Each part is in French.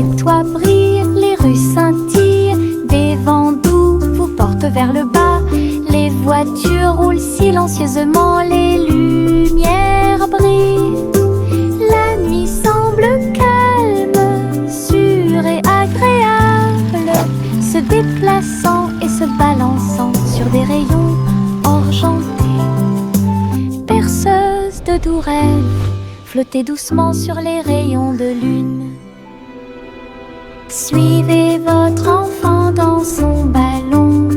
Les toits brillent, les rues scintillent, des vents doux vous portent vers le bas. Les voitures roulent silencieusement, les lumières brillent. La nuit semble calme, sûre et agréable, se déplaçant et se balançant sur des rayons argentés. Berceuse de doux rêves, flottez doucement sur les rayons de lune. Suivez votre enfant dans son ballon.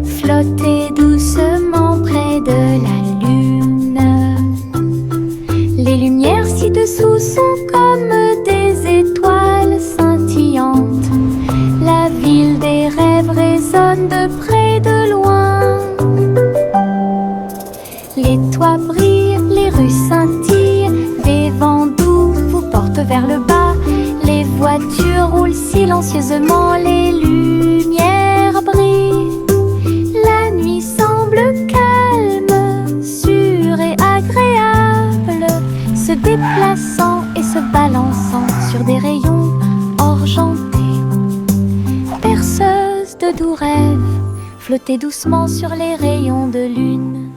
Flottez doucement près de la lune. Les lumières ci-dessous sont comme des étoiles scintillantes. La ville des rêves résonne de près, de loin. Les toits brillent, les rues scintillent, des vents doux vous portent vers le bas. Les voitures roulent silencieusement, les lumières brillent. La nuit semble calme, sûre et agréable, se déplaçant et se balançant sur des rayons argentés. Berceuse de doux rêves, flottez doucement sur les rayons de lune.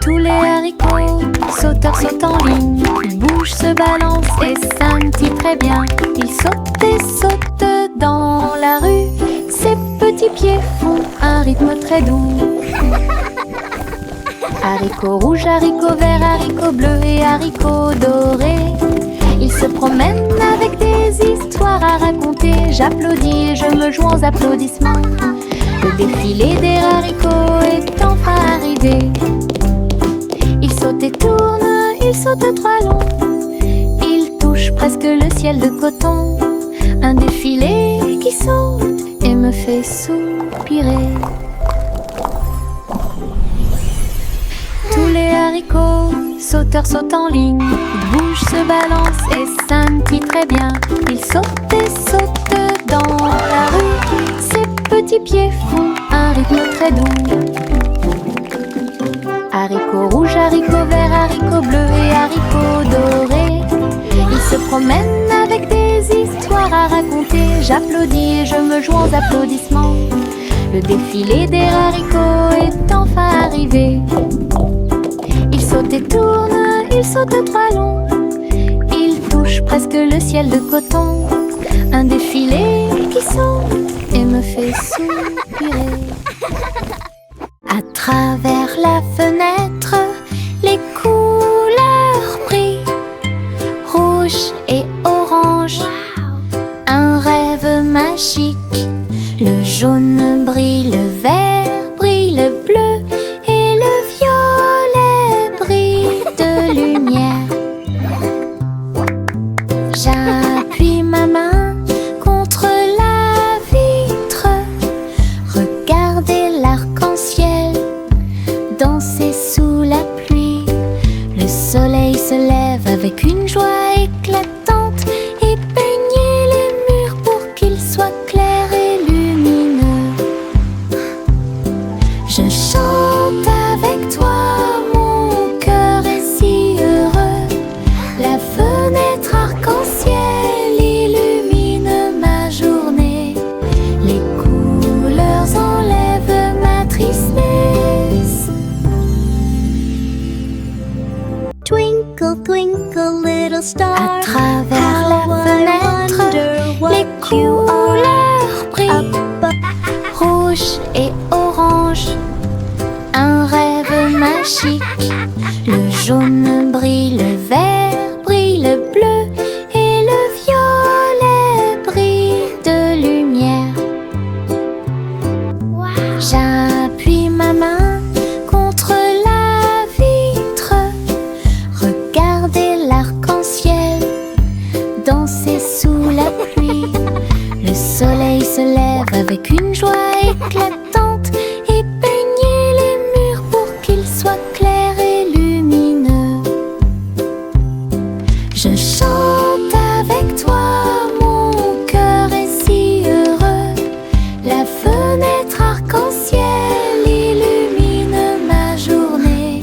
Tous les haricots, sauteurs sautent en ligne. Ils bougent, se balancent et scintillent très bien. Ils sautent et sautent dans la rue. Ses petits pieds font un rythme très doux. Haricots rouges, haricots verts, haricots bleus et haricots dorés. Ils se promènent avec des histoires à raconter. J'applaudis et je me joins aux applaudissements. Le défilé des haricots est enfin arrivé. Ils sautent et tournent, ils sautent trois longs. Ils touchent presque le ciel de coton. Un défilé qui saute et me fait soupirer. Tous les haricots, sauteurs sautent en ligne. Ils bougent, se balancent et scintillent très bien. Ils sautent et sautent dans la rue. Ses petits pieds font un rythme très doux. Haricots rouges, haricots verts, haricots bleus et haricots dorés. Ils se promènent avec des histoires à raconter. J'applaudis et je me joins aux applaudissements. Le défilé des haricots est enfin arrivé. Ils sautent et tournent, ils sautent trois longs. Ils touchent presque le ciel de coton. Un défilé qui saute et me fait soupirer. À travers la fenêtre, les couleurs brillent, rouge et orange, un rêve magique. Le jaune brille, le vert brille, le bleu et le violet brillent de lumière. J'appuie ma main contre la vitre, regardez l'arc-en-ciel danser sous la pluie. Le soleil se lève avec une joie éclatante et peignez les murs pour qu'ils soient clairs et lumineux. Je chante avec toi, mon cœur est si heureux. La fenêtre arc-en-ciel illumine ma journée. Les couleurs enlèvent ma tristesse. Twinkle, twinkle, little star. À travers la How I fenêtre, wonder what les you couleurs brillent, are. rouge et orange, un rêve magique. Le jaune brille, le vert brille, le bleu et le violet brillent de lumière. J'appuie ma main contre la vitre, regardez l'arc-en-ciel danser sous la pluie. Le soleil se lève avec une joie éclatante et peignez les murs pour qu'ils soient clairs et lumineux. Je chante avec toi, mon cœur est si heureux. La fenêtre arc-en-ciel illumine ma journée.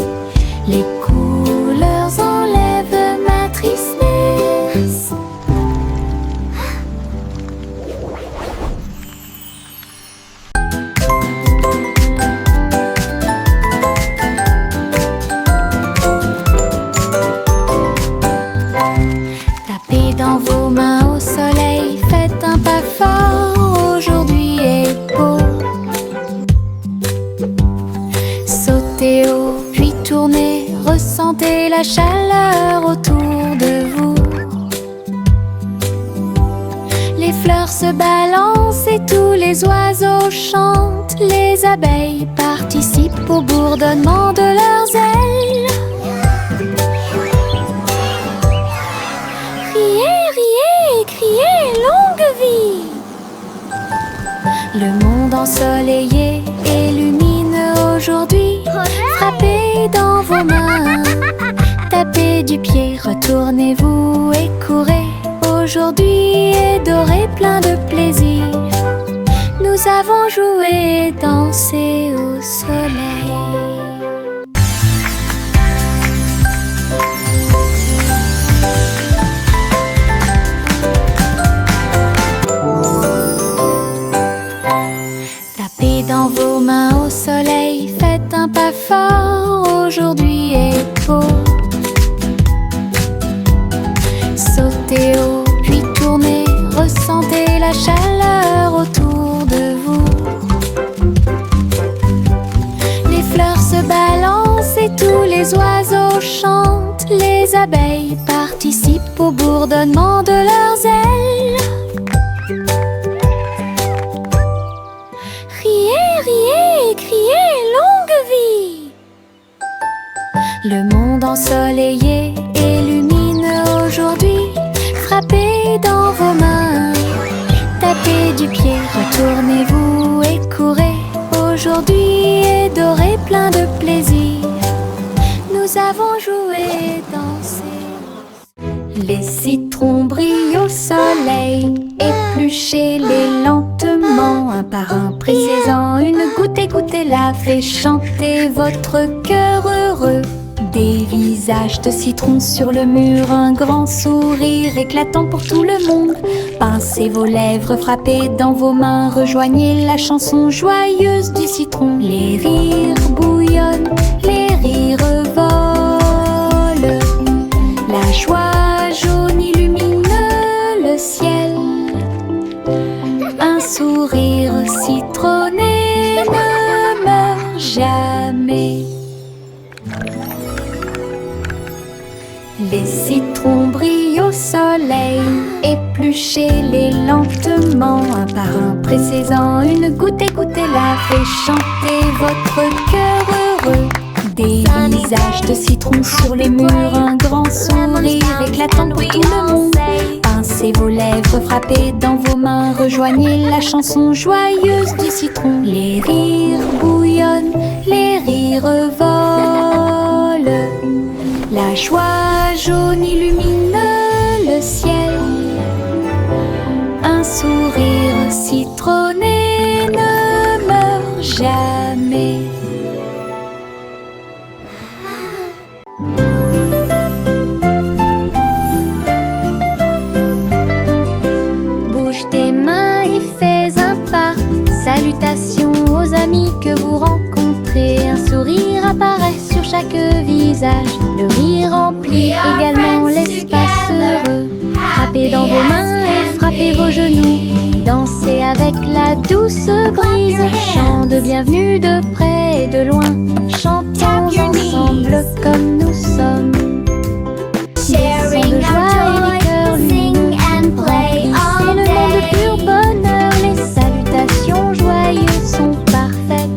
Les couleurs enlèvent ma tristesse. chaleur autour de vous. Les fleurs se balancent et tous les oiseaux chantent. Les abeilles participent au bourdonnement de leurs ailes. Riez, riez et criez, longue vie! Le monde ensoleillé et lumineux aujourd'hui. Frappez dans vos mains, tapez du pied, retournez-vous et courez. Aujourd'hui est doré, plein de plaisir. Nous avons joué et dansé au soleil. Tapez dans vos mains au soleil, faites un pas fort, aujourd'hui est beau. Sautez haut, puis tournez, ressentez la chaleur autour de vous. Les fleurs se balancent et tous les oiseaux chantent. Les abeilles participent au bourdonnement de leurs ailes. Riez, riez et criez, longue vie! Le monde ensoleillé et lumineux aujourd'hui. Frappez dans vos mains, tapez du pied, retournez-vous et courez. Aujourd'hui est doré, plein de plaisir. Nous avons joué et dansé. Les citrons brillent au soleil, épluchez-les lentement, un par un, pressez-en une goutte, écoutez-la, fait chanter votre cœur heureux. Des visages de citron sur le mur, un grand sourire éclatant pour tout le monde. Pincez vos lèvres, frappez dans vos mains, rejoignez la chanson joyeuse du citron. Les rires bouillonnent, les rires volent. La joie jaune illumine le ciel. Un sourire citronné ne meurt jamais. Les citrons brillent au soleil, épluchez-les lentement, un par un, pressez-en une goutte, écoutez-la, fait chanter votre cœur heureux. Des visages de citron sur les murs, un grand sourire éclatant pour tout le monde. Pincez vos lèvres, frappez dans vos mains, rejoignez la chanson joyeuse du citron. Les rires bouillonnent, les rires volent. La joie jaune illumine le ciel. Un sourire citronné ne meurt jamais. Bouge tes mains et fais un pas. Salutations aux amis que vous rencontrez. Un sourire apparaît sur chaque visage. Le rire remplit également l'espace heureux. Frappez dans vos mains et frappez vos genoux. Dansez avec la douce brise. Chant de bienvenue de près et de loin. Chantons ensemble comme nous sommes. Des sons de joie et des cœurs lumineux. Remplissez le monde de pur bonheur. Les salutations joyeuses sont parfaites.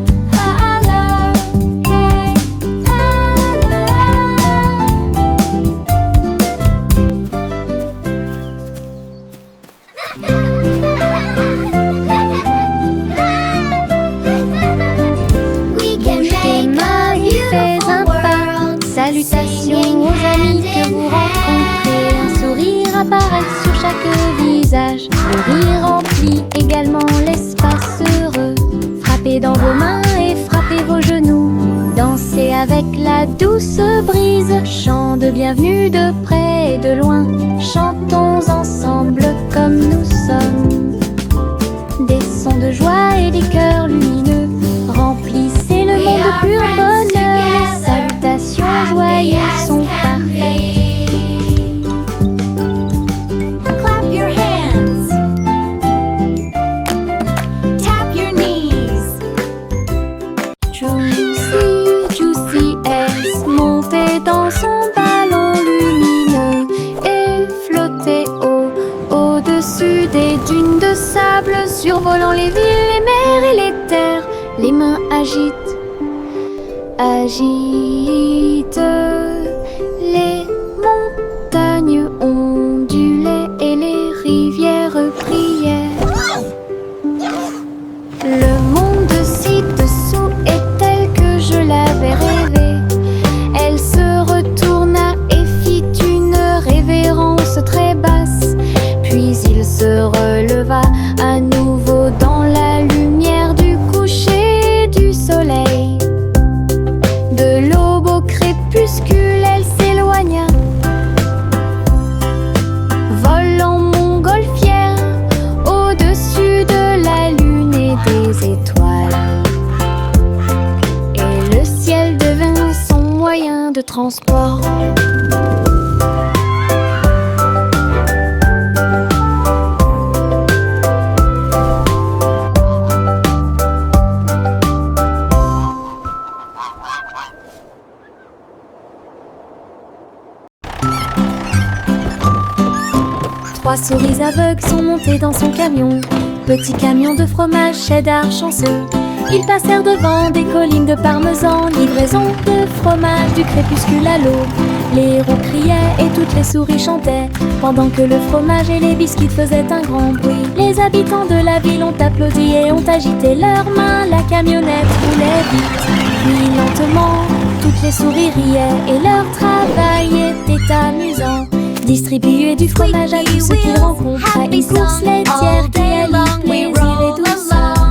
Salutations aux amis que vous rencontrez. Un sourire apparaît sur chaque visage. Le rire remplit également l'espace heureux. Frappez dans vos mains et frappez vos genoux. Dansez avec la douce brise. Chant de bienvenue de près et de loin. Chantons ensemble comme nous sommes. Des sons de joie et des cœurs lumineux. Remplissez le monde de pur bonheur. Les salutations joyeuses sont parfaites. Clap your hands. Tap your knees. Juicy, Juicy est montée dans son ballon. survolant les villes, les mers et les terres, les mains agitent, agitent. Les montagnes ondulaient et les rivières priaient. Le monde ci-dessous est tel que je l'avais rêvé. Elle se retourna et fit une révérence très basse. Puis il se releva à nouveau dans la lumière du coucher du soleil. De l'aube au crépuscule, elle s'éloigna, volant montgolfière au-dessus de la lune et des étoiles. Et le ciel devint son moyen de transport. 3 souris aveugles sont montées dans son camion. Petit camion de fromage cheddar chanceux. Ils passèrent devant des collines de parmesan, livraison de fromage du crépuscule à l'aube. Les roues criaient et toutes les souris chantaient, pendant que le fromage et les biscuits faisaient un grand bruit. Les habitants de la ville ont applaudi et ont agité leurs mains. La camionnette roulait vite, puis lentement. Toutes les souris riaient et leur travail était amusant. Distribuer du fromage à tous ceux qu'ils rencontraient. Une course laitière qui allie plaisir et douceur.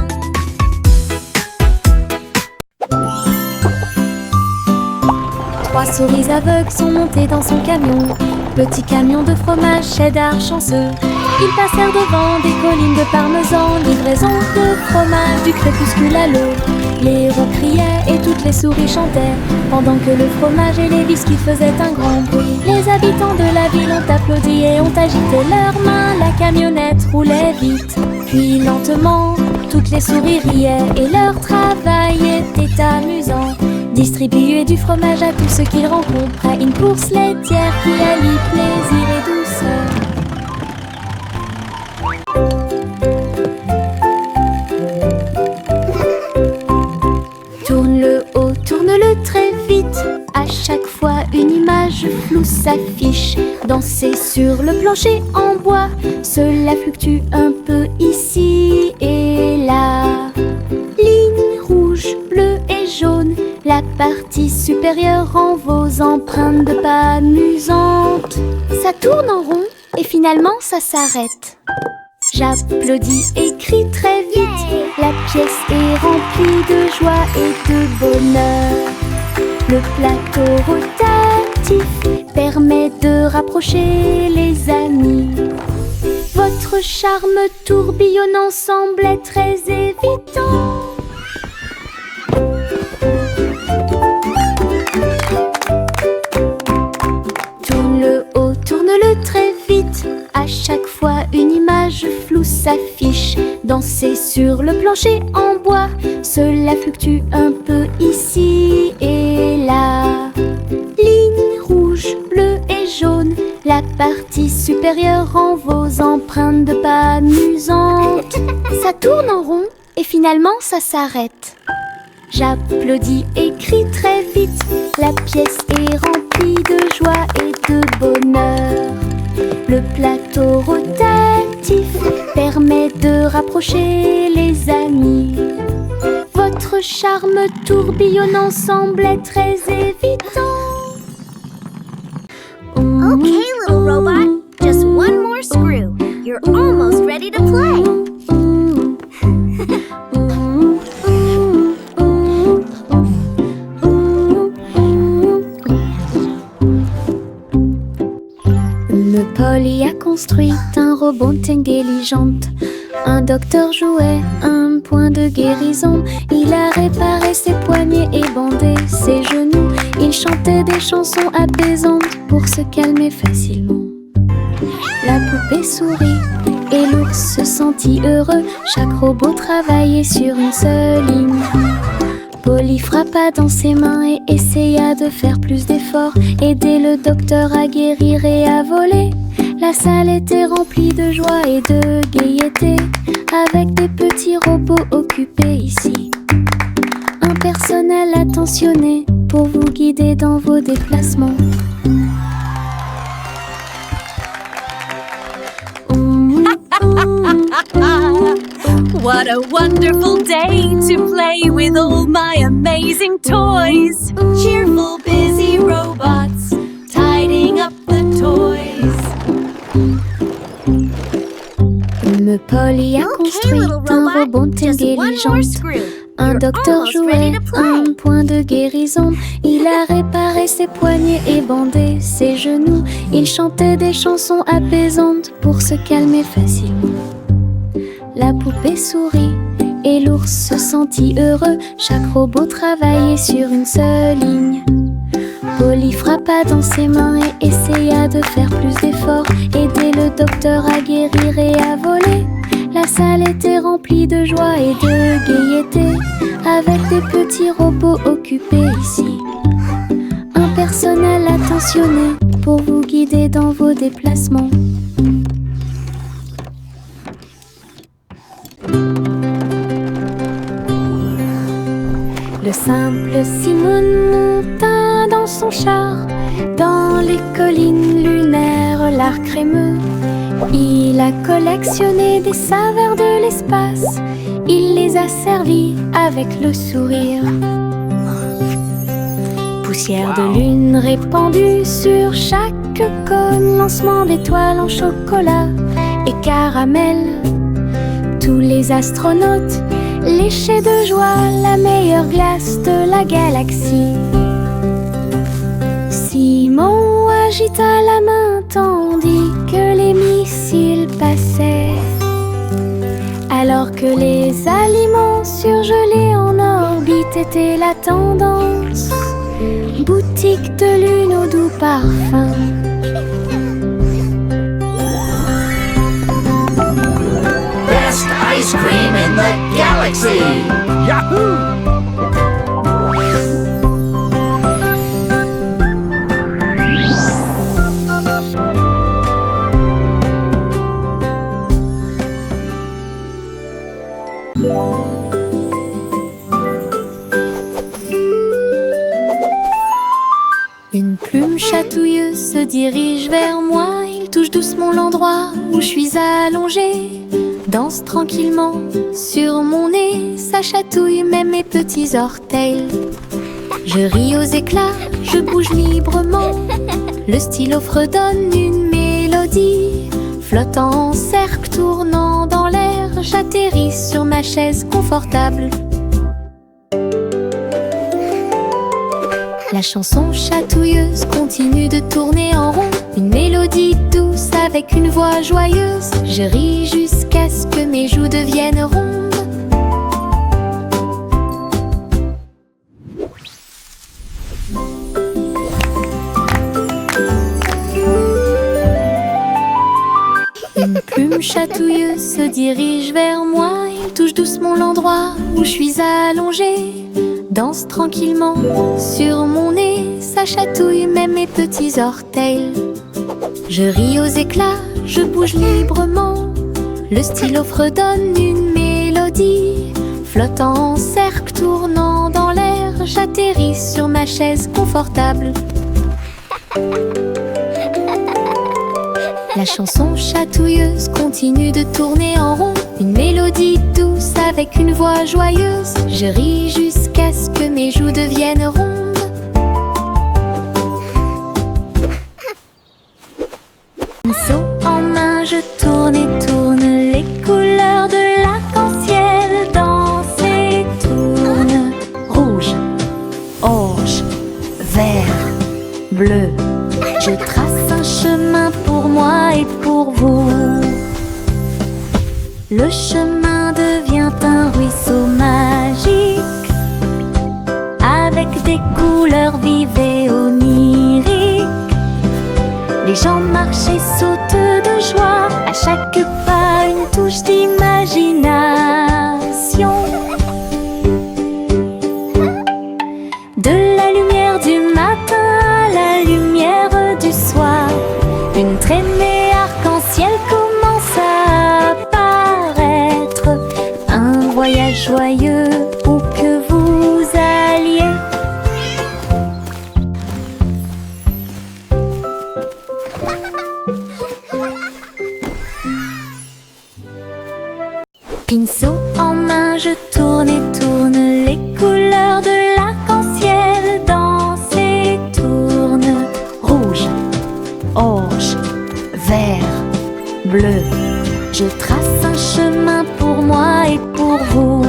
Trois souris aveugles sont montées dans son camion. Petit camion de fromage cheddar chanceux. Ils passèrent devant des collines de parmesan, livraison de fromage du crépuscule à l'aube. Les roues criaient et toutes les souris chantaient, pendant que le fromage et les biscuits faisaient un grand bruit. Les habitants de la ville ont applaudi et ont agité leurs mains. La camionnette roulait vite, puis lentement. Toutes les souris riaient et leur travail était amusant. Distribuer du fromage à tous ceux qu'ils rencontraient. Une course laitière qui allie plaisir et douceur. Tourne-le haut, tourne-le très vite. À chaque fois une image floue s'affiche. Danser sur le plancher en bois, cela fluctue un peu ici et là. Ligne rouge, bleue et jaune, la partie supérieure rend vos empreintes de pas amusantes. Ça tourne en rond et finalement ça s'arrête. J'applaudis et crie très vite. La pièce est remplie de joie et de bonheur. Le plateau rotatif permet de rapprocher les amis. Votre charme tourbillonnant semblait très évident. Tourne-le haut, tourne-le très vite. À chaque fois une image floue s'affiche. Danser sur le plancher en bois, cela fluctue un peu ici et là. Ligne rouge, bleue et jaune, la partie supérieure rend vos empreintes de pas amusantes. Ça tourne en rond et finalement ça s'arrête. J'applaudis et crie très vite. La pièce est remplie de joie et de bonheur. Le plateau rotatif permet de rapprocher les amis. Votre charme tourbillonnant semblait très évident. Okay, little robot, just one more screw. You're almost ready to play. Polly a construit un robot intelligente. Un docteur jouait un point de guérison. Il a réparé ses poignets et bandé ses genoux. Il chantait des chansons apaisantes pour se calmer facilement. La poupée sourit et l'ours se sentit heureux. Chaque robot travaillait sur une seule ligne. Polly frappa dans ses mains et essaya de faire plus d'efforts. Aider le docteur à guérir et à voler. La salle était remplie de joie et de gaieté, avec des petits robots occupés ici. Un personnel attentionné pour vous guider dans vos déplacements. What a wonderful day to play with all my amazing toys. Cheerful, busy robots tidying up the toys. Polly a construit little un robot, robot just one more intelligent. screw. Un You're docteur almost ready jouait to play. un point de guérison. Il a réparé ses poignets et bandé ses genoux. Il chantait des chansons apaisantes pour se calmer facilement. La poupée sourit et l'ours se sentit heureux. Chaque robot travaillait sur une seule ligne. Polly frappa dans ses mains et essaya de faire plus d'efforts, aider le docteur à guérir et à voler. La salle était remplie de joie et de gaieté, avec des petits robots occupés ici. Un personnel attentionné pour vous guider dans vos déplacements. Le simple Simon monta dans son char, dans les collines lunaires, l'art crémeux. Il a collectionné des saveurs de l'espace, il les a servis avec le sourire. Poussière de lune répandue sur chaque cône, lancement d'étoiles en chocolat et caramel. Tous les astronautes léchaient de joie la meilleure glace de la galaxie. Simon agita la main tandis que les missiles passaient. Alors que les aliments surgelés en orbite étaient la tendance. Boutique de lune au doux parfum. Best ice cream in the galaxy! Yahoo! Une plume chatouilleuse se dirige vers moi. Il touche doucement l'endroit où je suis allongée. Danse tranquillement sur mon nez. Ça chatouille même mes petits orteils. Je ris aux éclats, je bouge librement. Le stylo fredonne une mélodie. Flottant en cercle, tournant dans l'air, j'atterris sur ma chaise confortable. La chanson chatouilleuse continue de tourner en rond. Une mélodie douce avec une voix joyeuse. Je ris jusqu'à ce que mes joues deviennent rondes. Une plume chatouilleuse se dirige vers moi. Il touche doucement l'endroit où je suis allongée. Danse tranquillement sur mon nez. Ça chatouille même mes petits orteils. Je ris aux éclats, je bouge librement. Le stylo fredonne une mélodie. Flottant en cercle, tournant dans l'air, j'atterris sur ma chaise confortable. La chanson chatouilleuse continue de tourner en rond. Une mélodie douce avec une voix joyeuse. Je ris jusqu'à ce que mes joues deviennent rondes. Pinceau en main, je tourne et tourne. Les couleurs de l'arc-en-ciel dansent et tournent. Rouge, orange, vert, bleu. Je trace un chemin pour moi et pour vous. Le chemin devient un ruisseau magique, avec des couleurs vives et oniriques. Les gens marchent et sautent de joie, à chaque pas une touche d'imagination. De la lumière du matin à la lumière du soir, une traînée Pinceau en main, je tourne et tourne les couleurs de l'arc-en-ciel. Dansent et tournent. Rouge, orange, vert, bleu. Je trace un chemin pour moi et pour vous.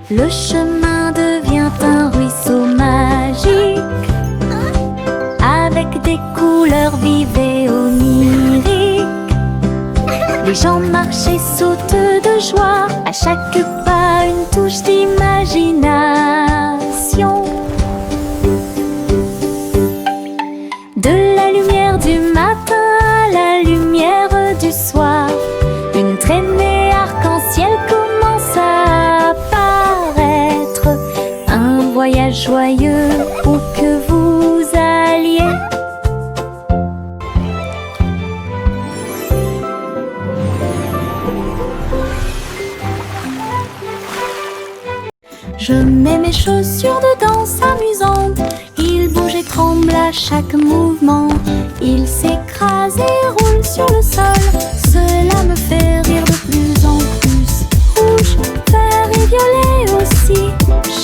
Le chemin devient un ruisseau magique, avec des couleurs vives et oniriques. Les gens marchent et sautent de joie, à chaque pas une touche d'imagination. De la lumière du matin à la lumière du soir, une traînée arc-en-ciel commence à apparaître. Un voyage joyeux où que vous alliez. Je mets mes chaussures de danse amusantes. Ils bougent et tremblent à chaque mouvement. Ils s'écrasent et roulent sur le sol. Cela me fait rire de plus en plus. Rouge, vert et violet aussi.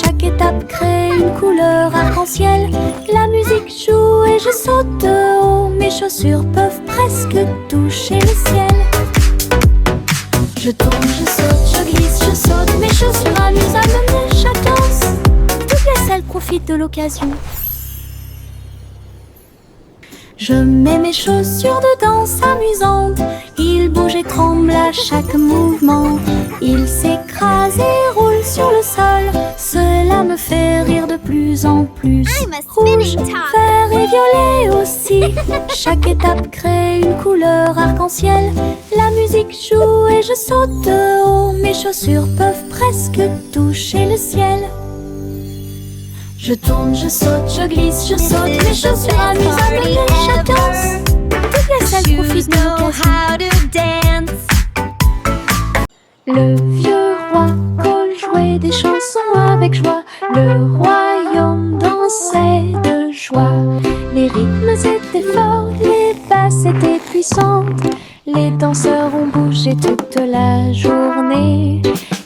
Chaque étape crée une couleur arc-en-ciel. La musique joue et je saute de haut. Mes chaussures peuvent presque toucher le ciel. Je tourne, je saute, je glisse, je saute. Mes chaussures amusent à me mener chaque danse. Toutes les salles profitent de l'occasion. Je mets mes chaussures de danse amusantes. Ils bougent et tremblent à chaque mouvement. Ils s'écrasent et roulent sur le sol. Cela me fait rire de plus en plus. I'm a Rouge, spinning top. vert et violet aussi. Chaque étape crée une couleur arc-en-ciel. La musique joue et je saute de haut. Mes chaussures peuvent presque toucher le ciel. Je tourne, je saute, je glisse, je saute. Mes chaussures amusent à mener chaque danse. Toutes les salles Shoes profitent de know l'occasion. how to dance. Le vieux roi Cole jouait des chansons avec joie. Le royaume dansait de joie. Les rythmes étaient forts, les basses étaient puissantes. Les danseurs ont bougé toute la journée.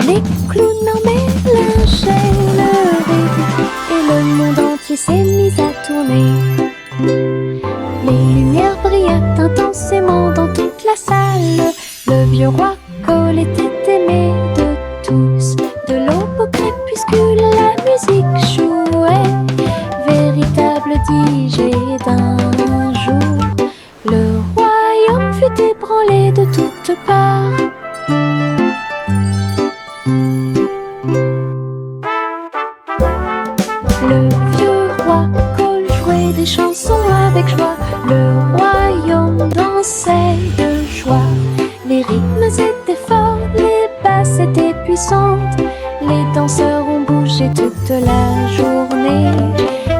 Les clowns en mélangeaient le rythme et le monde entier s'est mis à tourner. Les lumières brillaient intensément dans toute la salle. Le vieux roi Cole était aimé de tous. De l'aube au crépuscule, la musique jouait. Véritable DJ d'un jour. Le royaume fut ébranlé de toutes parts. Le vieux roi Cole jouait des chansons avec joie. Le royaume dansait de joie. Les rythmes étaient forts, les basses étaient puissantes. Les danseurs ont bougé toute la journée.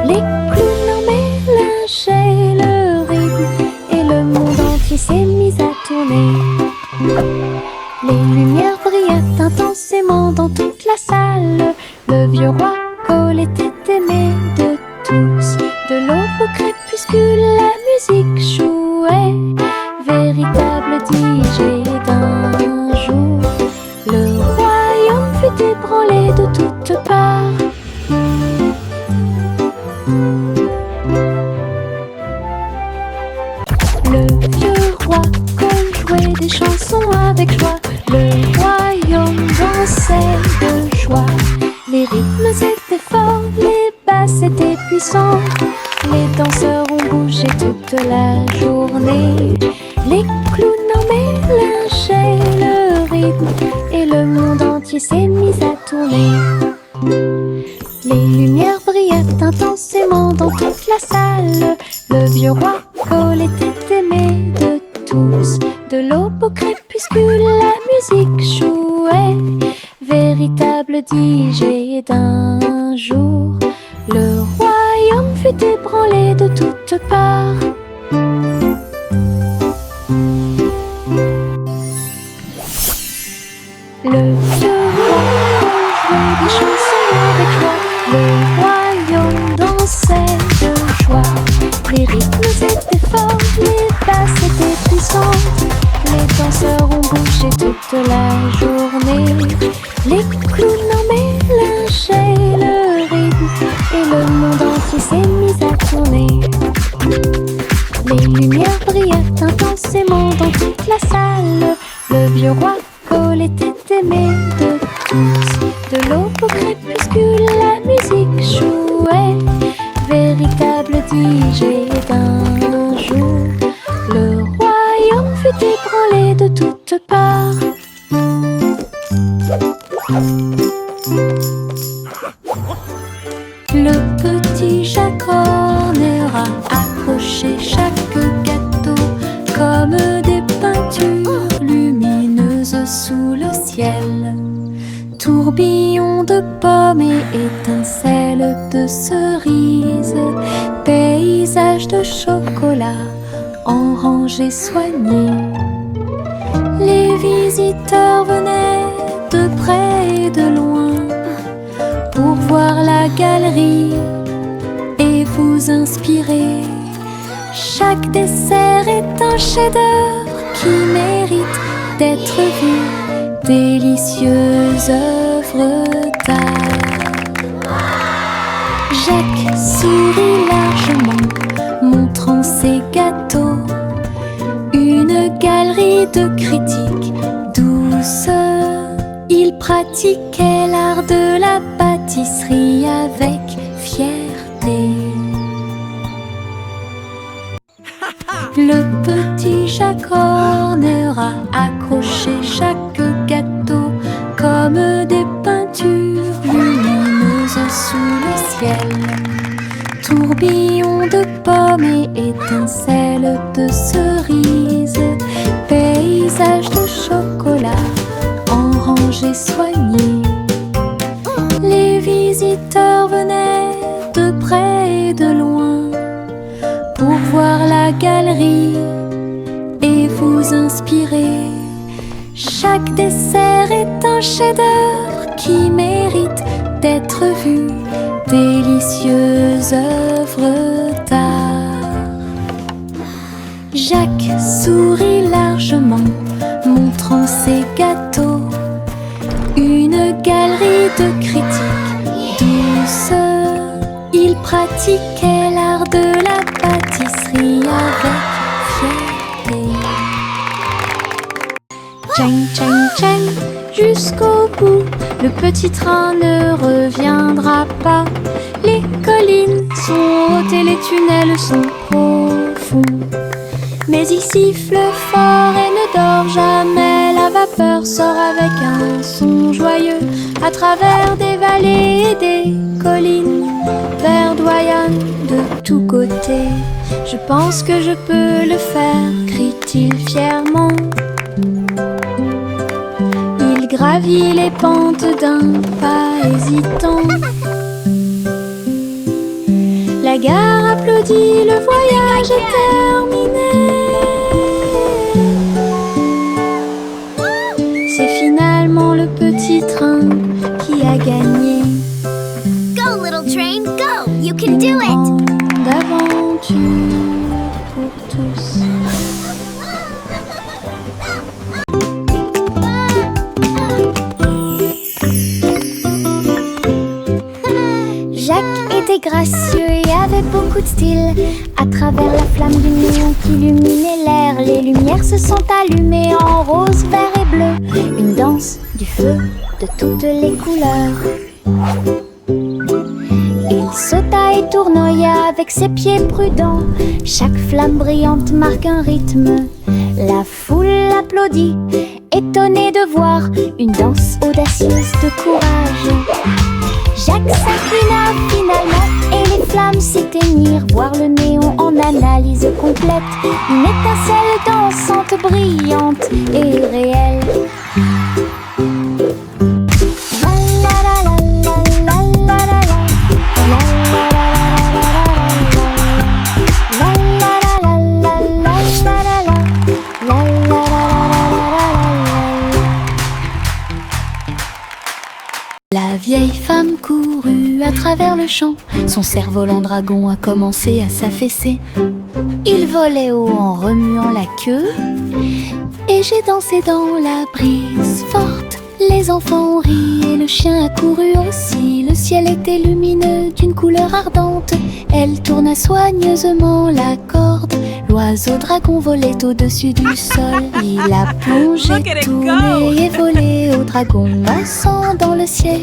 Les clowns en mélangeaient le rythme et le monde entier s'est mis à tourner. Les lumières brillaient intensément dans toute la salle. Le vieux roi Cole était aimé de tous. De l'aube au crépuscule, la musique jouait. Véritable DJ d'un jour. Le royaume fut ébranlé de toutes parts. Le vieux roi Cole jouait des chansons avec joie. Le royaume dansait de joie. Les rythmes étaient forts, les basses étaient puissantes. Les danseurs ont bougé toute la journée. Les clowns en mélangeaient le rythme et le monde entier s'est mis à tourner. Les lumières brillaient intensément dans toute la salle. Le vieux roi Cole était aimé de tous. De l'aube au crépuscule, la musique jouait. Véritable DJ d'un jour. Le royaume fut ébranlé de toutes parts. Le vieux roi jouait des chansons avec joie. Le royaume dansait de joie. Les rythmes étaient forts, les basses étaient puissantes. Les danseurs ont bougé toute la intensément dans toute la salle. Le vieux roi Cole était aimé de tous. De l'aube au crépuscule, la musique jouait. Véritable DJ d'un jour, le royaume fut ébranlé de toutes parts. Le petit Jacques Horner a accroché chaque gâteau comme des peintures lumineuses sous le ciel. Tourbillon de pommes et étincelles de cerises, paysage de chocolat en rangées soignées. Les visiteurs venaient de près et de loin pour voir la galerie et vous inspirer. Chaque dessert est un chef-d'œuvre qui mérite d'être vu. Délicieuses œuvres d'art. Jacques sourit largement, montrant ses gâteaux. Une galerie de critiques douce. Il pratiquait l'art de la pâtisserie avec fierté. Le petit Jacques Horner a accroché chaque gâteau comme des peintures lumineuses sous le ciel. Tourbillon de pommes et étincelles de cerises, paysage de chocolat en rangées soignées. Les visiteurs venaient de près et de loin pour voir la galerie et vous inspirer. Chaque dessert est un chef-d'œuvre qui mérite d'être vu. Délicieuses œuvres d'art. Jacques sourit largement, montrant ses gâteaux. Une galerie de critiques douce. Il pratiquait l'art de la pâtisserie avec fierté. Tchang, tchang, tchang, jusqu'au bout, le petit train ne reviendra pas. Les collines sont hautes et les tunnels sont profonds. Mais il siffle fort et ne dort jamais. La vapeur sort avec un son joyeux à travers des vallées et des collines. Verdoyant de tous côtés. Je pense que je peux le faire, crie-t-il fièrement. Il gravit les pentes d'un pas hésitant. La gare applaudit, le voyage est terminé. C'est finalement le petit train qui a gagné. Go, little train, go! You can do it! Grande aventure pour tous. Jacques était gracieux et avait beaucoup de style. À travers la flamme du néon qui illuminait l'air, les lumières se sont allumées en rose, vert et bleu. Une danse du feu de toutes les couleurs. Il sauta et tournoya avec ses pieds prudents. Chaque flamme brillante marque un rythme. La foule applaudit, étonnée de voir une danse audacieuse de courage. Jacques s'inclina finalement et les flammes s'éteignirent. Voir le néon en analyse complète. Une étincelle dansante, brillante et réelle. La vieille femme courut à travers le champ. Son cerf-volant dragon a commencé à s'affaisser. Il volait haut en remuant la queue. Et j'ai dansé dans la brise forte. Les enfants ont ri et le chien a couru aussi. Le ciel était lumineux d'une couleur ardente. Elle tourna soigneusement la corde L'oiseau dragon volait au-dessus du sol. Il a plongé, Look at it go. tourné et volé au dragon dansant dans le ciel.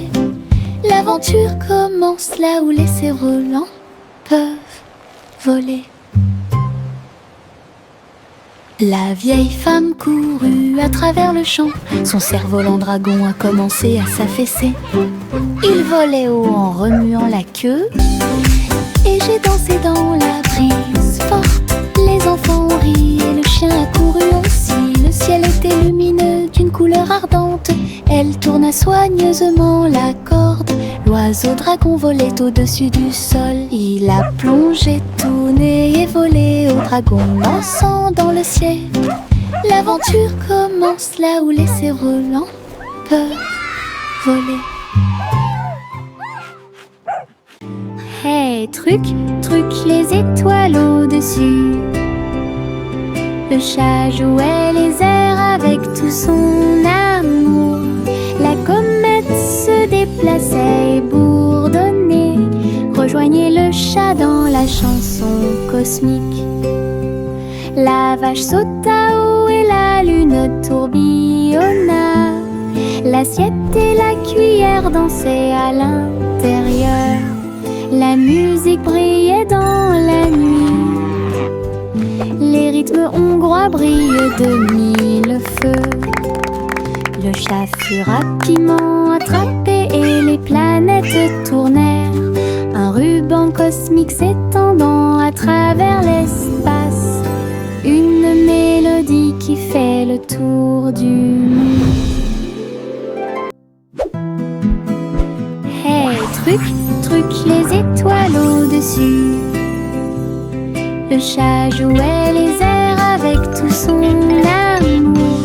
L'aventure commence là où les cerfs-volants peuvent voler. La vieille femme courut à travers le champ. Son cerf-volant dragon a commencé à s'affaisser. Il volait haut en remuant la queue. Et j'ai dansé dans la brise forte. Les enfants ont ri et le chien a couru aussi. Le ciel était lumineux d'une couleur ardente. Elle tourna soigneusement la corde. L'oiseau dragon volait au-dessus du sol. Il a plongé, tourné et volé au dragon dansant dans le ciel. L'aventure commence là où les cerfs-volants peuvent voler. Hey, truc, truc, les étoiles au-dessus. Le chat jouait les airs avec tout son amour. La comète se déplaçait et bourdonnait. Rejoignez le chat dans la chanson cosmique. La vache sauta haut et la lune tourbillonna. L'assiette et la cuillère dansaient à l'intérieur. La musique brillait dans la nuit. Les rythmes hongrois brillent de mille feux. Le chat fut rapidement attrapé et les planètes tournèrent. Un ruban cosmique s'étendant à travers l'espace. Une mélodie qui fait le tour du monde. Hey, truc, truc, les étoiles au-dessus. Le chat jouait les airs avec tout son amour.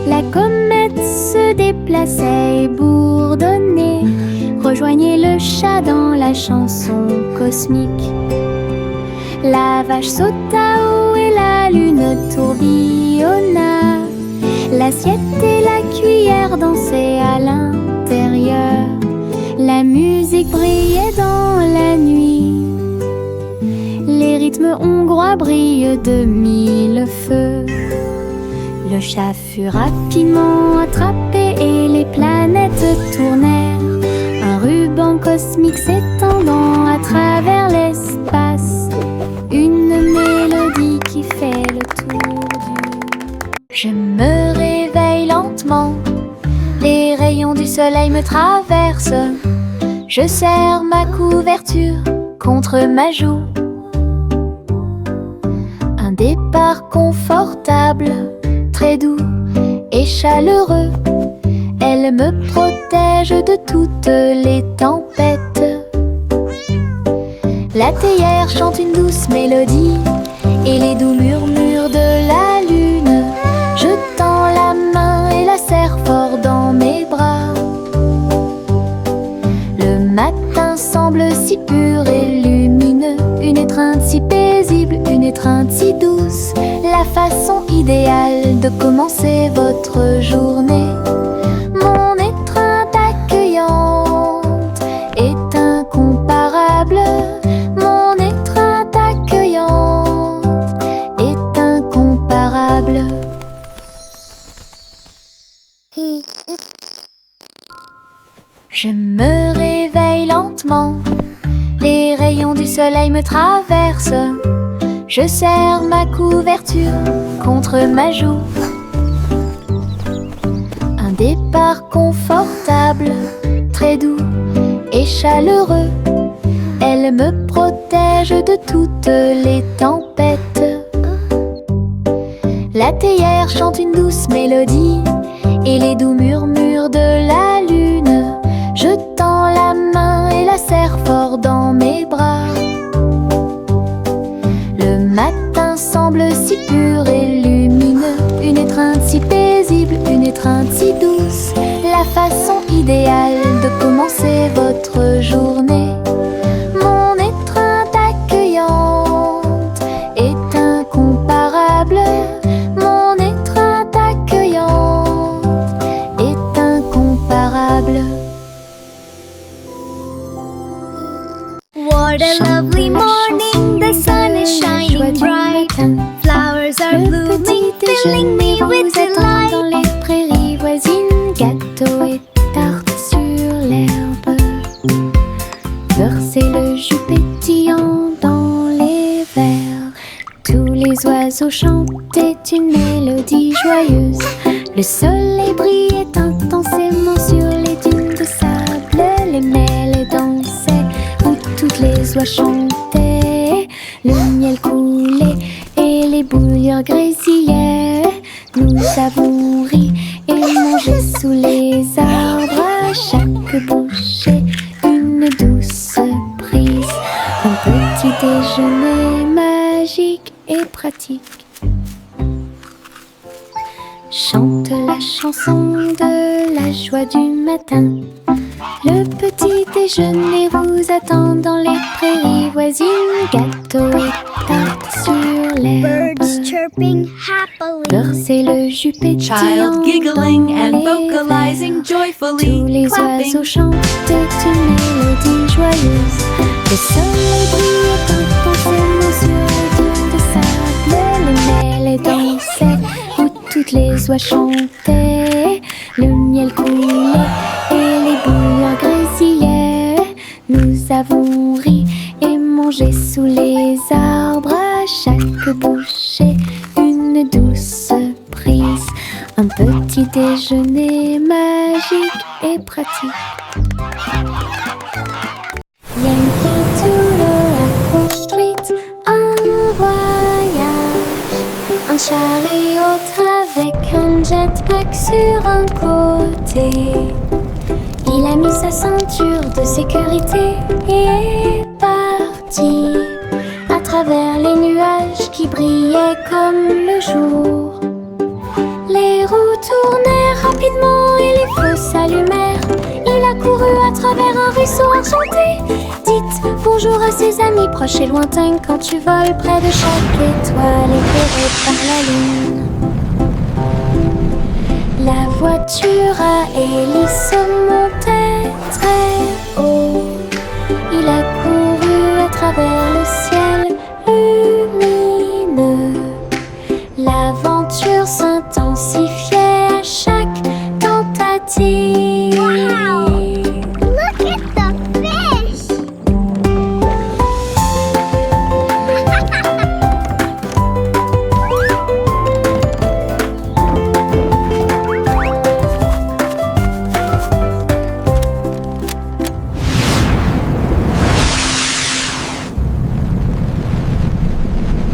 La comète se déplaçait et bourdonnait. Rejoignez le chat dans la chanson cosmique. La vache sauta haut et la lune tourbillonna. L'assiette et la cuillère dansaient à l'intérieur. La musique brillait dans la nuit. Les rythmes hongrois brillent de mille feux. Le chat fut rapidement attrapé et les planètes tournèrent. Un ruban cosmique s'étendant à travers l'espace. Une mélodie qui fait le tour du... Je me réveille lentement. Les rayons du soleil me traversent. Je serre ma couverture contre ma joue. Un départ confortable, très doux et chaleureux. Elle me protège de toutes les tempêtes. La théière chante une douce mélodie et les doux murmures de la lune. Je tends la main et la serre fort dans mes bras. Le matin semble si pur et lumineux. Une étreinte si paisible, une étreinte si douce. La façon idéale de commencer votre journée. Mon étreinte accueillante est incomparable. Mon étreinte accueillante est incomparable. Je me réveille lentement. Les rayons du soleil me traversent. Je serre ma couverture contre ma joue. Un départ confortable, très doux et chaleureux. Elle me protège de toutes les tempêtes. La théière chante une douce mélodie et les doux murmures de la lune. Je tends la main et la serre fort dans mes bras. Le matin semble si pur et lumineux. Une étreinte si paisible, une étreinte si douce. La façon idéale de commencer votre journée. Mon étreinte accueillante est incomparable. Mon étreinte accueillante est incomparable. What a lovely morning, the sun is shining bright. are Le blooming, petit filling me déjeuner with vous attend dans delight. les prairies voisines. Gâteau et tarte sur l'herbe. Versez le jus pétillant dans les verres. Tous les oiseaux chantaient une mélodie joyeuse. Le soleil brillait intensément sur les dunes de sable. Les mêlées dansaient où toutes les oies chantaient. Le miel coulait et les bouillures grésillaient. Nous avons ri et mangé sous les arbres. À chaque bouchée, une douce prise. Un petit déjeuner magique et pratique. Chante la chanson de la joie du matin. Le petit déjeuner vous attend dans les prairies voisines. Gâteau et tarte sur l'herbe. Birds chirping happily. Versez le jus pétillant Child giggling dans and les vocalizing verres. joyfully, Tous les clapping. oiseaux chantaient une mélodie joyeuse. Le soleil brillait intensément sur les dunes de sable. Les mêlées dansaient où toutes les oies chantaient. Le miel coulait et les bouillures grésillaient. Nous avons ri et mangé sous les arbres. À chaque bouchée, une douce prise. Un petit déjeuner magique et pratique. Yankee Doodle a construit un voyage. Un chariot avec un jetpack sur un côté. Il a mis sa ceinture de sécurité et est parti à travers les nuages qui brillaient comme le jour. Les roues tournaient rapidement et les feux s'allumèrent. Il a couru à travers un ruisseau enchanté. Dites bonjour à ses amis proches et lointains quand tu voles près de chaque étoile éclairée par la lune. La voiture à hélice